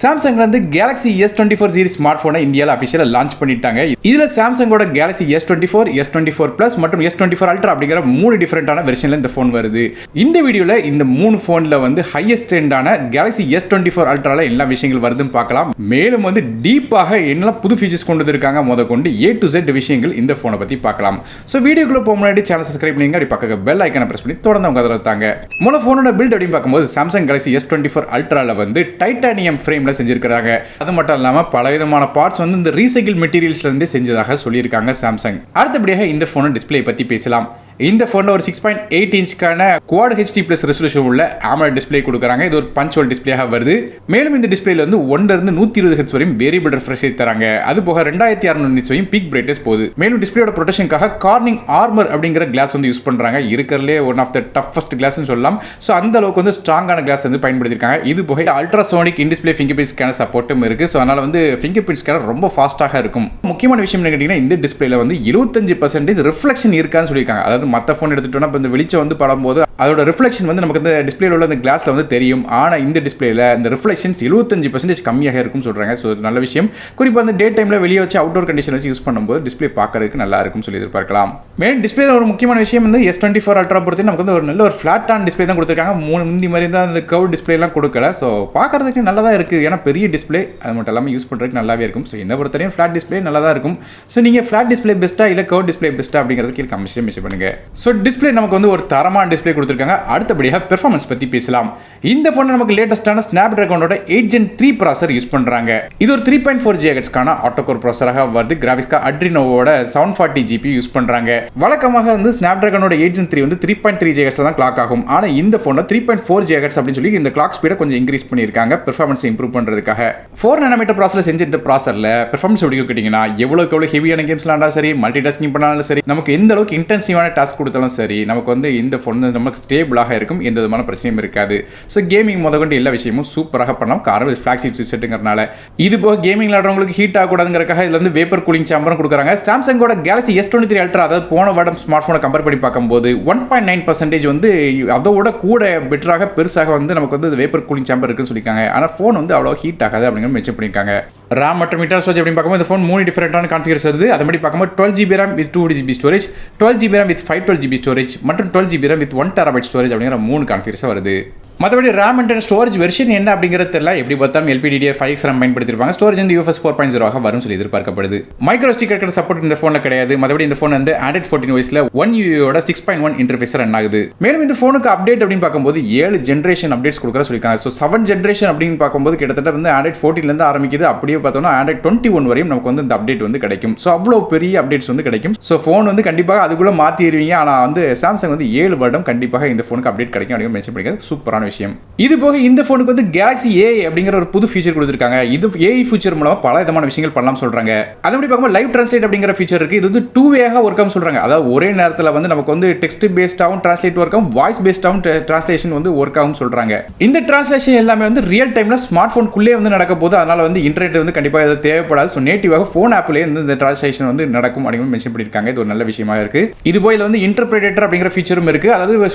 Samsung வந்து Galaxy S24 series smart போனை இந்தியாவில் அபிஷியலா லான்ச் பண்ணிட்டாங்க. இதுல சாம்சங்கோட Galaxy S24, S24 Plus மற்றும் S24 Ultra அப்படிங்கிற மூணு டிஃபரெண்டான வெர்ஷன்ல இந்த போன் வருது. இந்த வீடியோல இந்த மூணு போன்ல வந்து ஹையஸ்ட் எண்டான Galaxy S24 Ultraல எல்லா விஷயங்கள் வருதுன்னு பார்க்கலாம். மேலும் வந்து டீப்பாக என்ன புது ஃபீச்சர்ஸ் கொண்டு வந்திருக்காங்க முதற்கொண்டு A to Z விஷயங்கள் இந்த போனை பத்தி பார்க்கலாம். ஸோ வீடியோக்குள்ள போக முன்னாடி சேனல் சப்ஸ்கிரைப் பண்ணுங்க, அப்படி பக்கத்துல பெல் ஐக்கானை பிரஸ் பண்ணி தொடர்ந்து அவங்க அதில் தாங்க. மூணு போனோட பில்ட் அப்படின்னு பார்க்கும்போது சாம்சங் Galaxy S24 Ultraல வந்து டைட்டானியம் ஃப்ரேம்ல செஞ்சிருக்காங்க. அது மட்டும் இல்லாம பலவிதமான பார்ட்ஸ் வந்து இந்த ரீசைக்கிள் மெட்டீரியல்ஸ்ல இருந்து செஞ்சதாக சொல்லியிருக்காங்க சாம்சங். அடுத்தபடியாக இந்த போன் டிஸ்பிளே பத்தி பேசலாம். இந்த போன்ல ஒரு 6.8 இன்ச்க்கான Quad HD+ ரெசல்யூஷன் உள்ள AMOLED டிஸ்பிளே கொடுக்குறாங்க. இது ஒரு பஞ்ச் ஹோல் டிஸ்பிளேயாக வருது. மேலும் இந்த டிஸ்பிளேல வந்து 1 இருந்து 120 Hz வரையும் வேரியபிள் ரெஃப்ரெஷ் ரேட் தராங்க. அது போக 2600 nits வரையும் பீக் பிரைட்னஸ் போகுது. மேலும் டிஸ்பிளேயோட ப்ரொடெக்ஷனுக்காக கார்னிங் ஆர்மர் அப்படிங்கிற கிளாஸ் வந்து யூஸ் பண்றாங்க. இருக்கிறதுலே ஒன் ஆஃப் த டஃபஸ்ட் கிளாஸ்னு சொல்லலாம். ஸோ அந்த அளவுக்கு வந்து ஸ்ட்ராங்கான கிளாஸ் வந்து பயன்படுத்திருக்காங்க. இது போக ultrasonic in display finger print scanner சப்போர்ட்டும் இருக்கு. ஸோ அதனால வந்து ஃபிங்கர் பிரிண்ட் ஸ்கேனர் ரொம்ப ஃபாஸ்ட்டாக இருக்கும். முக்கியமான விஷயம் என்ன கேட்டீங்கன்னா, இந்த டிஸ்பிளேல வந்து 25% ரிஃப்ளெக்ஷன் இருக்கான்னு சொல்லியிருக்காங்க. அதாவது மற்ற போன் எடுத்துட்டோம்னா இந்த வெளிச்சம் வந்து படும்போது அதோட ரிஃப்ளெக்ஷன் வந்து நமக்கு இந்த டிஸ்பிளேல உள்ள அந்த கிளாஸ்ல வந்து தெரியும். ஆனா இந்த டிஸ்பிளேல இந்த ரிஃப்ளெக்ஷன்ஸ் 75% கம்மியாக இருக்கும் சொல்றாங்க. ஸோ நல்ல விஷயம். குறிப்பாக அந்த டே டைம்ல வெளியே வச்சு அவுட்டோர் கண்டிஷன் வச்சு யூஸ் பண்ணும்போது டிஸ்பிளே பார்க்கறதுக்கு நல்லா இருக்கும் சொல்லி எதிர்பார்க்கலாம். மேலும் டிஸ்பிளேல ஒரு முக்கியமான விஷயம் வந்து S24 Ultra பொறுத்து நமக்கு வந்து ஒரு நல்ல ஒரு ஃபிளாட்டான டிஸ்பிளே தான் கொடுத்துருக்காங்க. முந்தி மாதிரி தான் அந்த கர்வ் டிஸ்பிளே எல்லாம் கொடுக்கல. ஸோ பார்க்கறதுக்கு நல்லா தான் இருக்கு. ஏன்னா பெரிய டிஸ்பிளே அது மட்டும் இல்லாமல் யூஸ் பண்றதுக்கு நல்லாவே இருக்கும். ஸோ என்ன பொறுத்தவரையும் ஃபிளாட் டிஸ்பிளே நல்லா தான் இருக்கும். ஸோ நீங்க ஃபிளாட் டிஸ்பிளே பெஸ்ட்டா இல்லை கர்வ் டிஸ்பிளே பெஸ்ட்டா அப்படிங்கிறது கீழே கமெண்ட்ஸ்ல மென்ஷன் பண்ணுங்க. ஸோ டிஸ்பிளே நமக்கு வந்து ஒரு தரமான டிஸ்பிளே கொடுத்திருக்காங்க. அடுத்தபடியாக பெர்ஃபார்மன்ஸ் பத்தி பேசலாம். இந்த போன்ல நமக்கு லேட்டஸ்டான Snapdragonோட 8 Gen 3 ப்ராசஸர் யூஸ் பண்றாங்க. இது ஒரு 3.4 GHz கான ஆட்டோ கோர் ப்ராசஸராக வருது. கிராபிக்ஸ்க்கு Adrenoவோட 740 GPU யூஸ் பண்றாங்க. வழக்கமாக வந்து Snapdragonோட 8 Gen 3 வந்து 3.3 GHz தான் கிளாக் ஆகும். ஆனா இந்த போன்ல 3.4 GHz அப்படின்னு சொல்லி இந்த கிளாக் ஸ்பீடை கொஞ்சம் இன்க்ரீஸ் பண்ணிருக்காங்க பெர்ஃபார்மன்ஸ் இம்ப்ரூவ் பண்றதுக்காக. 4 nm ப்ராசஸர்ல செஞ்ச இந்த ப்ராசஸர்ல பெர்ஃபார்மன்ஸ் எப்படி கேட்டீங்கன்னா, எவ்வளவுக்கு எவ்வளவு ஹெவியான கேம்ஸ் விளையாண்டாலும் சரி, மல்டி டாஸ்கிங் பண்ணாலும் சரி, நமக்கு எந்த அளவுக்கு இன்டென்சிவான டாஸ்க் கொடுத்தாலும் சரி, நமக்கு வந்து இந்த போன் நமக்கு ஸ்டேபிளாக இருக்கும். எந்த விதமான பிரச்சனையும் இருக்காது. ஸோ கேமிங் முதற்கொண்டு எல்லா விஷயமும் சூப்பராக பண்ணலாம். காரணம் ஃபிளாக்ஷிப் சிப்செட்டுங்கிறனால. இது போக கேமிங் விளையாடுறவங்களுக்கு ஹீட் ஆகக்கூடாதுங்கிறக்காக இதுல வந்து வேப்பர் கூலிங் சாம்பரும் கொடுக்குறாங்க. சாம்சங்கோட Galaxy S23 Ultra அதாவது போன வருடம் ஸ்மார்ட் போனை கம்பேர் பண்ணி பார்க்கும்போது 1.9% வந்து அதோட கூட பெட்டராக பெருசாக வந்து நமக்கு வந்து வேப்பர் கூலிங் சாம்பர் இருக்குன்னு சொல்லியிருக்காங்க. ஆனால் ஃபோன் வந்து அவ்வளோ ஹீட் ஆகாது அப்படிங்கிற மென்ஷன் பண்ணியிருக்காங்க. RAM மற்றும் இன்டர்னல் ஸ்டோரேஜ் அப்படின்னு பார்க்கும்போது இந்த ஃபோன் 3 டிஃபரெண்டான கான்ஃபிகரேஷன் வருது. அது மாதிரி பார்க்கும்போது 12GB RAM with 2GB storage, 12GB RAM with 512GB storage மற்றும் 12GB RAM with 1TB storage அப்படிங்கிற 3 கான்ஃபிகரேஷன் வருது. மற்றபடி RAM அண்ட் ஸ்டோரேஜ் வெர்ஷன் என்ன அப்படிங்கிறது தெரியல. எப்படி பார்த்தாலும் LPDDR5 RAM பயன்படுத்திருப்பாங்க. ஸ்டோரேஜ் வந்து UFS 4.0 ஆக வரும் சொல்லி எதிர்பார்க்கப்படுது. மைக்ரோ ஸ்டிக் இருக்கிற சப்போர்ட் இந்த ஃபோனில் கிடையாது. மற்றபடி இந்த ஃபோன் வந்து Android 14 OSல 1UI 6.1 இன்டர்ஃபேஸ் ரன் ஆகுது. மேலும் இந்த ஃபோனுக்கு அப்டேட் அப்படின்னு பார்க்கும்போது 7 ஜென்ரேஷன் அப்டேட்ஸ் கொடுக்குற சொல்லியிருக்காங்க. ஸோ 7 ஜென்ரேஷன் அப்படின்னு பார்க்கும்போது கிட்டத்தட்ட வந்து Android 14 ஆரம்பிக்குது. அப்படியே பார்த்தோம்னா Android 21 வரையும் நமக்கு வந்து இந்த அப்டேட் வந்து கிடைக்கும். ஸோ அவ்வளோ பெரிய அப்டேட்ஸ் வந்து கிடைக்கும். ஸோ ஃபோன் வந்து கண்டிப்பாக அதுக்குள்ள மாற்றிடுவீங்க. ஆனால் வந்து சாம்சங் வந்து 7 வருடம் கண்டிப்பாக இந்த ஃபோனுக்கு அப்டேட் கிடைக்கும் அப்படின்னு மென்ஷன் பண்ணிக்கிறது சூப்பரான விஷயம். இது போக இந்த ஃபோனுக்கு வந்து Galaxy AI அப்படிங்கிற ஒரு புது ஃபீச்சர் கொடுத்திருக்காங்க. இது AI ஃபீச்சர் மூலமா பல விதமான விஷயங்கள் பண்ணலாம் சொல்றாங்க. அதே பார்க்கும்போது லைவ் டிரான்ஸ்லேட் அப்படிங்கிற ஃபீச்சர் இருக்கு. இது வந்து 2 வேயாக ஒர்க் ஆகும் சொல்றாங்க. அதாவது ஒரே நேரத்தில் வந்து நமக்கு வந்து டெக்ஸ்ட் பேஸ்டாவும் டிரான்ஸ்லேட் ஒர்க் ஆகும், வாய்ஸ் பேஸ்டாவும் டிரான்ஸ்லேஷன் வந்து ஒர்க் ஆகும் சொல்றாங்க. இந்த டிரான்ஸ்லேஷன் எல்லாமே வந்து ரியல் டைம்ல ஸ்மார்ட் போனுக்குள்ளே வந்து நடக்க போது. அதனால வந்து இன்டர்நெட் வந்து கண்டிப்பாக இது தேவைப்படாது. ஸோ நேட்டிவாக ஃபோன் ஆப்லேயே வந்து இந்த டிரான்ஸ்லேஷன் வந்து நடக்கும் அப்படின்னு மென்ஷன் பண்ணியிருக்காங்க. இது ஒரு நல்ல விஷயமா இருக்கு. இது போய் இதுல வந்து இன்டர்பிரேட்டர் அப்படிங்கிற ஃபீச்சரும் இருக்கு. அதாவது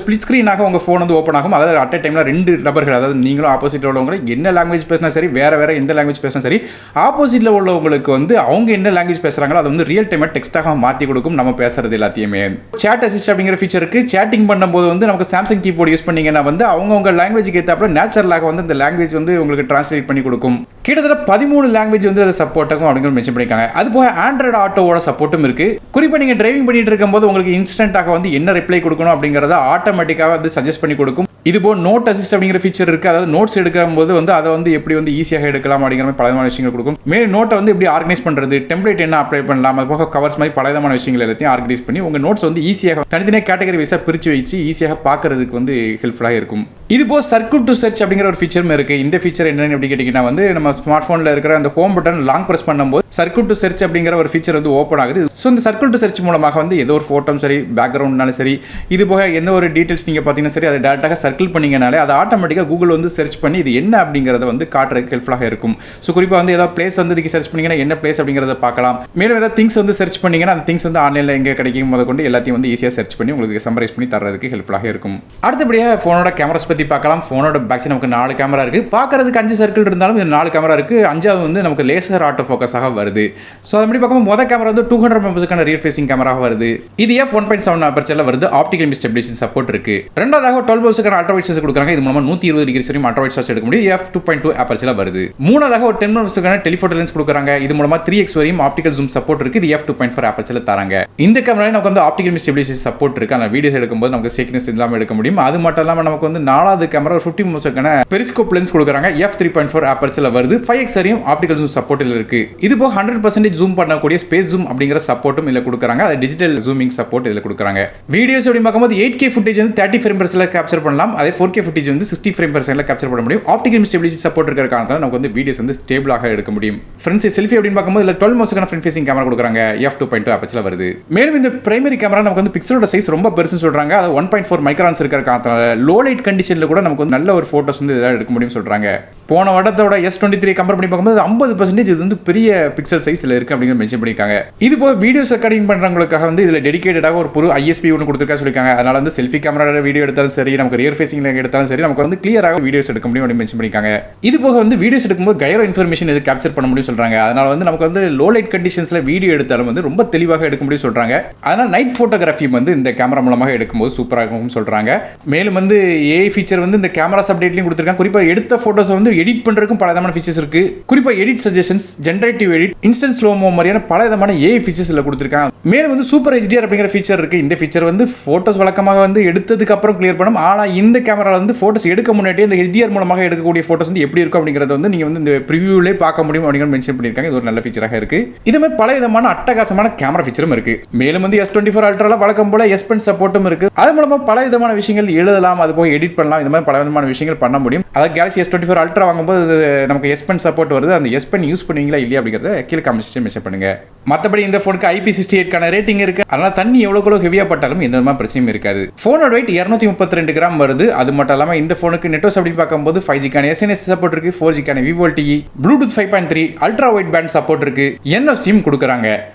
ஸ்பிளிட் ஸ்கிரீனாக உங்க ஃபோன் வந்து ஓப்பன் ஆகும். அதாவது அட் டைம்ல 2 நபர்கள், அதாவது நீங்களும் ஆப்போசிட்ல உள்ளவங்க என்ன லாங்குவேஜ் பேசினா சரி, வேற எந்த லாங்குவேஜ் பேசினா சரி, ஆப்போசிட்ல உள்ளவங்களுக்கு வந்து அவங்க என்ன லாங்குவேஜ் பேசுறாங்களோ அதை வந்து ரியல் டைமா டெக்ஸ்டாக மாற்றி கொடுக்கும். நம்ம பேசுறது எல்லாத்தையுமே சாட் அசிஸ்ட் அப்படிங்கிற ஃபீச்சர் இருக்கு. சேட்டிங் பண்ணும்போது வந்து நமக்கு சாம்சங் கீபோர்டு யூஸ் பண்ணீங்கன்னா வந்து அவங்க லாங்குவேஜுக்கு ஏற்றாப்புல நேச்சுரலாக வந்து இந்த லாங்குவேஜ் வந்து உங்களுக்கு டிரான்ஸ்லேட் பண்ணி கொடுக்கும். கிட்டத்தட்ட 13 லாங்குவேஜ் வந்து அதை சப்போர்ட் ஆகும் அப்படிங்கிற மென்ஷன் பண்ணிருக்காங்க. அது போக ஆண்ட்ராய்டு ஆட்டோவோட சப்போர்ட்டும் இருக்கு. குறிப்பா நீங்க டிரைவிங் பண்ணிட்டு இருக்கும்போது உங்களுக்கு இன்ஸ்டன்ட்டாக வந்து என்ன ரிப்ளை கொடுக்கணும் அப்படிங்கறத ஆட்டோமேட்டிக்காக வந்து சஜஸ்ட் பண்ணி கொடுக்கும். இது போக நோட் அசிஸ்ட் அப்படிங்கிற ஃபீச்சர் இருக்கு. அதாவது நோட்ஸ் எடுக்கும்போது வந்து அதை வந்து எப்படி வந்து ஈஸியாக எடுக்கலாம் அப்படிங்கிற மாதிரி பல விதமான விஷயங்கள் கொடுக்கும். மேலும் நோட்டை வந்து எப்படி ஆர்கனைஸ் பண்றது, டெம்ப்ளேட் என்ன அப்ளை பண்ணலாம், அது போக கவர்ஸ் மாதிரி பல விதமான விஷயங்கள் எல்லாத்தையும் ஆர்கனைஸ் பண்ணி உங்க நோட்ஸ் வந்து ஈஸியாக தனித்தனியாக கேட்டகரி வைஸாக பிரித்து வச்சு ஈஸியாக பார்க்கறதுக்கு வந்து ஹெல்ப்ஃபுல்லாக இருக்கும். இது போக சர்க்கிள் டு சர்ச் அப்படிங்கிற ஒரு ஃபீச்சரும் இருக்கு. இந்த ஃபீச்சர் என்னன்னு எப்படி கேட்டீங்கன்னா வந்து நம்ம ஸ்மார்ட் போன்ல இருக்கிற அந்த ஹோம் பட்டன் லாங் பிரஸ் பண்ணும்போது சர்க்கிள் டு சர்ச் அப்படிங்கிற ஒரு ஃபீச்சர் வந்து ஓப்பன் ஆகுது. ஸோ இந்த சர்க்கிள் டு சர்ச் மூலமாக வந்து ஏதோ ஒரு ஃபோட்டோம் சரி, பேக்ரவுண்ட்னாலும் சரி, இது போக எந்த ஒரு டீட்டெயில்ஸ் நீங்கள் பார்த்தீங்கன்னா சரி, அதை டேரெக்டாக சர்க்கிள் பண்ணீங்கனாலே அதை ஆட்டோமேட்டிக்காக கூகுள் வந்து சர்ச் பண்ணி இது என்ன அப்படிங்கிறத வந்து காட்டுறதுக்கு ஹெல்ப்ஃபுல்லாக இருக்கும். ஸோ குறிப்பாக வந்து ஏதாவது பிளேஸ் வந்து இதுக்கு சர்ச் பண்ணீங்கன்னா என்ன பிளேஸ் அப்படிங்கிறத பார்க்கலாம். மேலும் ஏதாவது திங்ஸ் வந்து சர்ச் பண்ணீங்கன்னா அந்த திங்ஸ் வந்து ஆன்லைனில் எங்கே கிடைக்கும் முதல் கொண்டு எல்லாத்தையும் வந்து ஈஸியாக சர்ச் பண்ணி உங்களுக்கு சம்மரைஸ் பண்ணி தரதுக்கு ஹெல்ப்ஃபுல்லாக இருக்கும். அடுத்தபடியாக ஃபோனோட கேமராஸ் பற்றி பற்றி பார்க்கலாம். ஃபோனோட பேக் சைடு நமக்கு 4 கேமரா இருக்குது. பார்க்கறதுக்கு 5 சர்க்கிள் இருந்தாலும் இது 4 கேமரா இருக்குது. 5வது வந்து நமக்கு லேசர் ஆட்டோ ஃபோக்கஸாக வருது. ஸோ அப்படி பார்க்கும்போது மொதல் கேமரா வந்து 200 மெம்பர்ஸுக்கான ரியர் ஃபேசிங் கேமராக வருது. இது f1.7 அபர்ச்சரில் வருது. ஆப்டிகல் இமேஜ் ஸ்டெபிலைசேஷன் சப்போர்ட் இருக்குது. ரெண்டாவதாக 12 மெம்பர்ஸுக்கான அல்ட்ரா வைட் சென்சார் கொடுக்குறாங்க. இது மூலமாக 120 டிகிரி வரையும் அல்ட்ரா வைட் ஷாட்ஸ் எடுக்க முடியும். f2.2 அபர்ச்சரில் வருது. மூணாவதாக ஒரு 10 மெம்பர்ஸுக்கான டெலிஃபோட்டோ லென்ஸ் கொடுக்குறாங்க. இது மூலமாக 3x வரையும் ஆப்டிகல் ஜூம் சப்போர்ட் இருக்குது. இது f2.4 அபர்ச்சரில் தராங்க. இந்த கேமரா நமக்கு வந்து ஆப்டிகல் இமேஜ் ஸ்டெபிலைசேஷன் சப்போர்ட் இருக்குது. ஆனால் வீடியோஸ் எடுக்கும்போது நமக்கு ஷேக்கினஸ் இல்லாமல் எடுக்க முடியும். அது மட்டும் இல்லாமல் நமக்கு வந்து 4வது கேமரா ஒரு 50 மெம்பர்ஸுக்கான பெரிஸ்கோப் லென்ஸ் கொடுக்குறாங்க. f3.4 அபர்ச்சரில் வருது. 5x வரையும் ஆப்டிகல் ஜூம் சப்போர்ட்டில் இருக்கு. இது போக 100% ஜூம் பண்ணக்கூடிய ஸ்பேஸ் ஜூம் அப்படிங்கிற சப்போர்ட்டும் இதில் கொடுக்குறாங்க. அது டிஜிட்டல் ஜூமிங் சப்போர்ட் இதில் கொடுக்குறாங்க. வீடியோஸ் அப்படி பார்க்கும்போது 8K ஃபுட்டேஜ் வந்து 30 ஃப்ரேம் பர் செகண்ட்ல கேப்சர் பண்ணலாம். அதே 4K ஃபுட்டேஜ் வந்து 60 ஃப்ரேம் பர் செகண்ட்ல கேப்சர் பண்ண முடியும். ஆப்டிகல் இமேஜ் ஸ்டெபிலைசேஷன் சப்போர்ட் இருக்கிற காரணத்தால நமக்கு வந்து வீடியோஸ் வந்து ஸ்டேபிளாக எடுக்க முடியும். ஃப்ரண்ட்ஸ் செல்ஃபி அப்படின்னு பார்க்கும்போது இதில் 12 மெம்பர்ஸுக்கான ஃப்ரண்ட் ஃபேசிங் கேமரா கொடுக்குறாங்க. f2.2 அபர்ச்சரில் வருது. மேலும் இந்த பிரைமரி கேமரா நமக்கு வந்து பிக்சலோட சைஸ் ரொம்ப பெருசுன்னு சொல்றாங்க. அது 1.4 மைக்ரான்ஸ் இருக்கிற காரணத்தால லோ லைட் கண்டிஷன்ல கூட நமக்கு வந்து நல்ல ஒரு போட்டோஸ் வந்து இதெல்லாம் எடுக்க முடியும்னு சொல்றாங்க. போன வருடத்தோட S23 கம்பேர் பண்ணி பார்க்கும்போது 50% இது வந்து பெரிய பிக்சல் சைஸ்ல இருக்கு அப்படிங்கிற மென்ஷன் பண்ணிருக்காங்க. இது போக வீடியோஸ் ரெக்கார்டிங் பண்றவங்களுக்காக வந்து இதுல டெடிகேட்டடாக ஒரு புது ISP ஒன்று கொடுத்துருக்கா சொல்லிருக்காங்க. அதனால வந்து செல்ஃபி கேமரா வீடியோ எடுத்தாலும் சரி, நமக்கு ரியர் ஃபேசிங்ல எடுத்தாலும் சரி, நமக்கு வந்து கிளியராக வீடியோஸ் எடுக்க முடியும் அப்படின்னு மென்ஷன் பண்ணிருக்காங்க. இது போக வந்து வீடியோஸ் எடுக்கும்போது கைரோ இன்ஃபர்மேஷன் இது கேப்சர் பண்ண முடியும் சொல்றாங்க. அதனால வந்து நமக்கு வந்து லோ லைட் கண்டிஷன்ஸ்ல வீடியோ எடுத்தாலும் வந்து ரொம்ப தெளிவாக எடுக்க முடியும் சொல்றாங்க. அதனால நைட் போட்டோகிராஃபி வந்து இந்த கேமரா மூலமாக எடுக்கும்போது சூப்பராக இருக்கும்னு சொல்றாங்க. மேலும் வந்து AI ஃபீச்சர் வந்து இந்த கேமராஸ் அப்டேட்லயும் கொடுத்திருக்காங்க. குறிப்பா எடுத்த போட்டோஸ் வந்து எடிட் பண்றதுக்கும் பல விதமான ஃபீச்சர்ஸ் இருக்கு. குறிப்பா edit suggestions, generative edit, instant slo-mo மாதிரியான பல விதமான AI ஃபீச்சர்ஸ் இதுல கொடுத்திருக்காங்க. மேலும் வந்து சூப்பர் HDR அப்படிங்கிற ஃபீச்சர் இருக்கு. இந்த ஃபீச்சர் வந்து போட்டோஸ் வழக்கமாக வந்து எடுத்ததுக்கு அப்புறம் கிளியர் பண்ணும். ஆனா இந்த கேமரால வந்து போட்டோஸ் எடுக்க முன்னாடி இந்த HDR மூலமாக எடுக்கக்கூடிய போட்டோஸ் வந்து எப்படி இருக்கும் அப்படிங்கறத வந்து நீங்க வந்து இந்த ப்ரிவியூலே பார்க்க முடியும் அப்படிங்கிற மென்ஷன் பண்ணிருக்காங்க. இது ஒரு நல்ல ஃபீச்சராக இருக்கு. இது மாதிரி பல விதமான அட்டகாசமான கேமரா ஃபீச்சரும் இருக்கு. மேலும் வந்து S24 அல்ட்ரால வழக்கம் போல S Pen சப்போர்ட்டும் இருக்கு. அது மூலமா பல விதமான விஷயங்கள் எழுதலாம், அது போக எடிட் பண்ணலாம். இந்த மாதிரி பல விதமான விஷயங்கள் பண்ண முடியும். அதாவது Galaxy S24 அல்ட்ரா வாங்கும்போது நமக்கு S Pen சப்போர்ட் வருது. அந்த S Pen யூஸ் பண்ணுவீங்களா இல்லையா அப்படிங்கறத கீழே கமெண்ட் செக்ஷன்ல மென்ஷன் பண்ணுங்க. மற்றபடி இந்த போனுக்கு IP68 கான ரேட்டிங் இருக்கு. அதனால தண்ணி எவ்வளவு ஹெவியா பட்டாலும் எந்த விதமான பிரச்சனையும் இருக்காது. போனோட வெயிட் 232 கிராம் வருது. அது மட்டும் இல்லாம இந்த போனுக்கு நெட்வொர்க் அப்படி பார்க்கும்போது 5G கான SNS சப்போர்ட் இருக்கு, 4G கான VoLTE, Bluetooth 5.3, ultra wide pant support இருக்கு, NFC கொடுக்குறாங்க.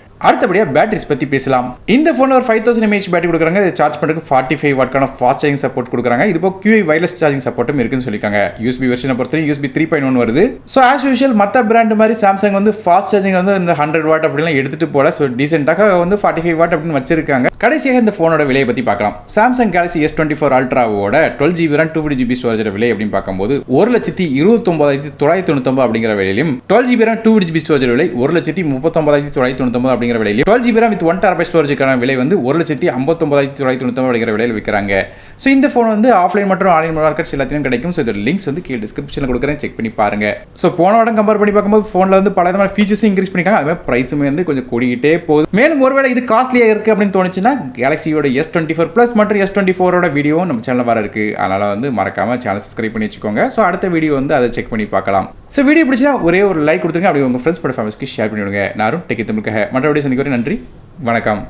அடுத்தபடியா பேட்டரிஸ் பத்தி பேசலாம். இந்த போன்ல ஒரு 5000 mAh பேட்டரி கொடுக்குறாங்க. இதை சார்ஜ் பண்றதுக்கு 45 வாட்கான ஃபாஸ்ட் சார்ஜிங் சப்போர்ட் கொடுக்குறாங்க. இது போக QI வயர்லெஸ் சார்ஜிங் சப்போர்ட்டும் இருக்குன்னு சொல்லிருக்காங்க. USB வெர்ஷனை பொறுத்தவரை USB 3.1 வருது. ஸோ ஆஸ் யூஷுவல் மற்ற பிராண்ட் மாதிரி சாம்சங் வந்து ஃபாஸ்ட் சார்ஜிங் வந்து இந்த 100 வாட் அப்படிலாம் எடுத்துட்டு போல. ஸோ டீசென்ட்டாக வந்து 45 வாட் அப்படின்னு வச்சிருக்காங்க. கடைசியாக இந்த போனோட விலையை பத்தி பார்க்கலாம். Samsung Galaxy S24 அல்ட்ராவோட 12GB RAM 250GB storage விலை அப்படின்னு பார்க்கும்போது 1,29,999 அப்படிங்கிற விலையிலும், 12GB RAM 250GB ஸ்டோரேஜ் விலை 1,39,999 அப்படிங்கிற விலையிலும், 12GB RAM with 1TB ஸ்டோரேஜ்க்கான விலை வந்து 1,59,999 அப்படிங்கிற விலையில் விற்கிறாங்க. ஸோ இந்த ஃபோன் வந்து ஆஃப்லைன் மற்றும் ஆன்லைன் மார்க்கெட்ஸ் எல்லாத்தையும் கிடைக்கும். ஸோ இதோட லிங்க்ஸ் வந்து கீழே டிஸ்கிரிப்ஷனில் கொடுக்குறேன், செக் பண்ணி பாருங்க. ஸோ போன வாரம் கம்பேர் பண்ணி பார்க்கும்போது ஃபோனில் வந்து பல விதமான ஃபீச்சர்ஸும் இன்க்ரீஸ் பண்ணிக்காங்க. அதுமாதிரி ப்ரைஸுமே வந்து கொஞ்சம் கூடிக்கிட்டே போகுது. மேலும் ஒருவேளை இது காஸ்ட்லியாக இருக்குது அப்படின்னு தோணுச்சுன்னா கேலக்ஸியோட S24 Plus மற்றும் S24ஓட வீடியோவும் நம்ம சேனலில் வர இருக்கு. அதனால் வந்து மறக்காம சேனல் சப்ஸ்கிரைப் பண்ணி வச்சுக்கோங்க. ஸோ அடுத்த வீடியோ வந்து அதை செக் பண்ணி பார்க்கலாம். ஸோ வீடியோ பிடிச்சா ஒரே ஒரு லைக் கொடுத்துருங்க. அப்படி உங்கள் ஃப்ரெண்ட்ஸ் ஃபேமிலிஸ்க்கு ஷேர் பண்ணிவிடுங்க. நானும் டெக்கி தமிழுக்காக மற்ற வீடியோ சந்திக்கிறேன். நன்றி, வணக்கம்.